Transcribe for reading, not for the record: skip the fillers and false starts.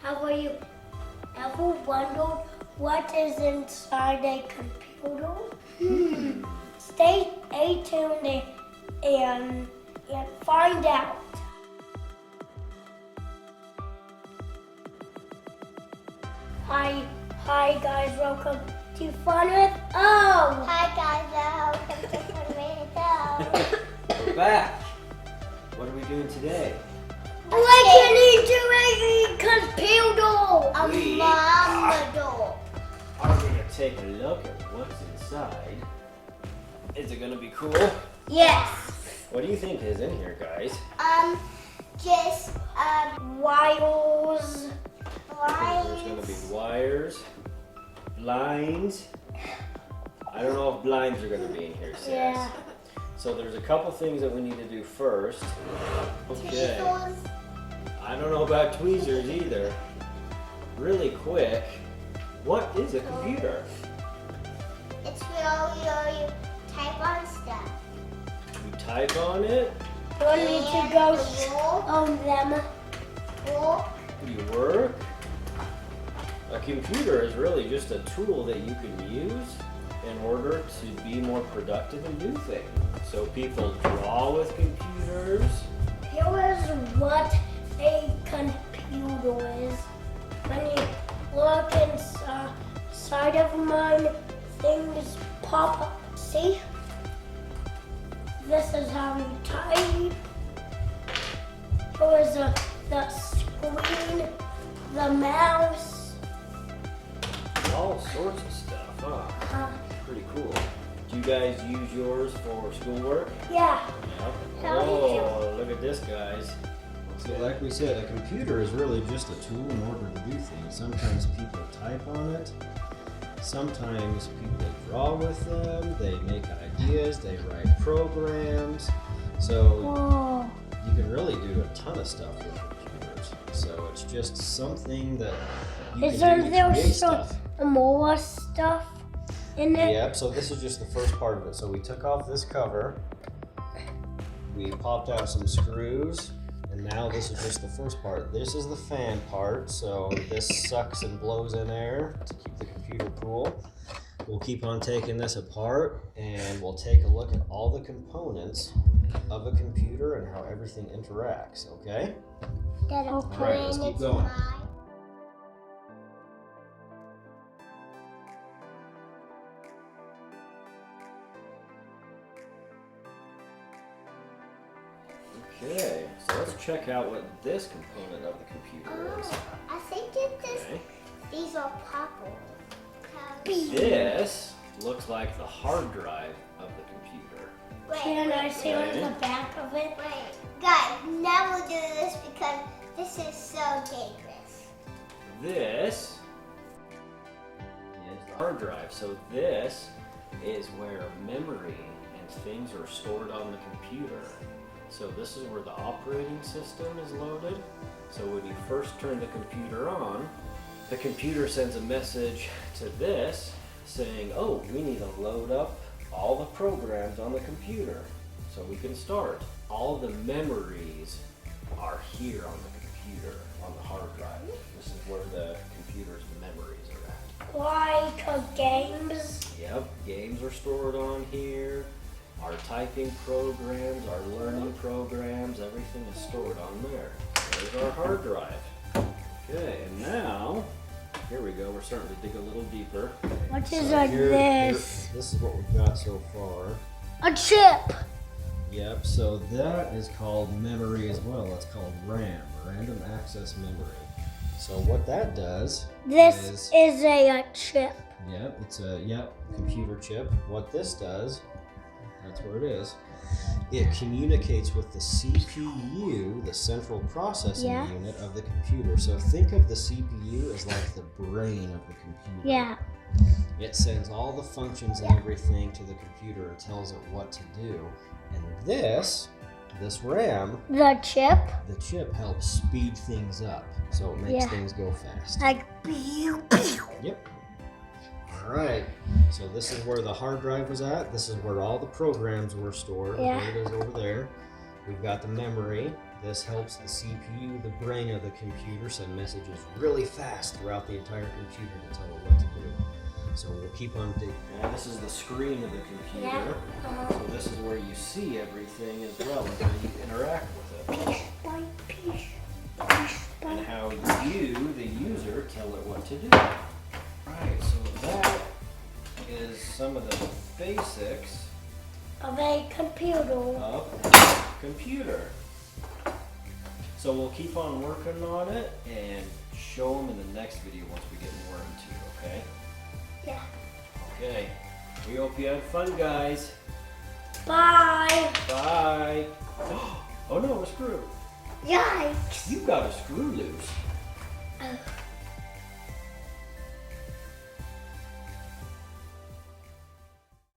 Have you ever wondered what is inside a computer? Stay tuned and find out. Hi guys, welcome to Fun with O. Hi guys, welcome to Fun with O. We're back. What are we doing today? Breaking into a computer. A We mama doll. Are going to take a look at what's inside. Is it going to be cool? Yes. What do you think is in here, guys? Just Wires. There's going to be wires, blinds. I don't know if blinds are going to be in here, Sis. Yeah. So there's a couple things that we need to do first. Okay. Tweezers. I don't know about tweezers either. Really quick, what is a computer? It's where you type on stuff. You type on it, Do I need to go on them? Walk. you work. A computer is really just a tool that you can use in order to be more productive and do things. So people draw with computers. Here is what a computer is. When you look inside of mine, things pop up. See? This is how you type. Here is the screen, the mouse. All sorts of stuff, huh? Pretty cool. Do you guys use yours for schoolwork? Yeah. Yeah. Oh, look at this, guys. So like we said, a computer is really just a tool in order to do things. Sometimes people type on it. Sometimes people draw with them. They make ideas. They write programs. So Whoa. you can really do a ton of stuff with computers. So it's just something that you Isn't can do to there create some stuff. more stuff in it? Yep, so this is just the first part of it. So we took off this cover, we popped out some screws, and now this is just the first part. This is the fan part, so this sucks and blows in air to keep the computer cool. We'll keep on taking this apart, and we'll take a look at all the components of a computer and how everything interacts, okay? That All right, let's keep going. Okay, so let's check out what this component of the computer is. I think that Okay. these are purple. This looks like the hard drive of the computer. Can I see on Okay. the back of it? Wait, guys, never do this because this is so dangerous. This is the hard drive. So this is where memory and things are stored on the computer. So this is where the operating system is loaded. So when you first turn the computer on, the computer sends a message to this saying, oh, we need to load up all the programs on the computer so we can start. All the memories are here on the computer, on the hard drive. This is where the computer's memories are at. Like games. Yep, games are stored on here. Our typing programs, our learning programs, everything is stored on there. There's our hard drive. Okay, and now, here we go. We're starting to dig a little deeper. What is So this? This is what we've got so far. A chip. Yep, so that is called memory as well. That's called RAM, Random Access Memory. So what that does This is a chip. yep, it's a computer chip. What this does, that's where it is. It communicates with the CPU, the central processing Yeah. unit of the computer. So think of the CPU as like the brain of the computer. Yeah. It sends all the functions and everything to the computer and tells it what to do. And this RAM, The chip. the chip helps speed things up. So it makes Yeah. things go fast. Like pew pew. Yep. All right. So this is where the hard drive was at. This is where all the programs were stored. Yeah. There it is over there. We've got the memory. This helps the CPU, the brain of the computer, send messages really fast throughout the entire computer to tell it what to do. So we'll keep on digging. And this is the screen of the computer. Yeah. So this is where you see everything as well and how you interact with it. Piece by piece. Piece by And how you, the user, tell it what to do. Right, so that is some of the basics of a computer. of a computer. So we'll keep on working on it and show them in the next video once we get more into it, okay? Yeah. Okay. We hope you had fun, guys. Bye. Bye. Oh no, a screw. Yikes. You got a screw loose. Oh.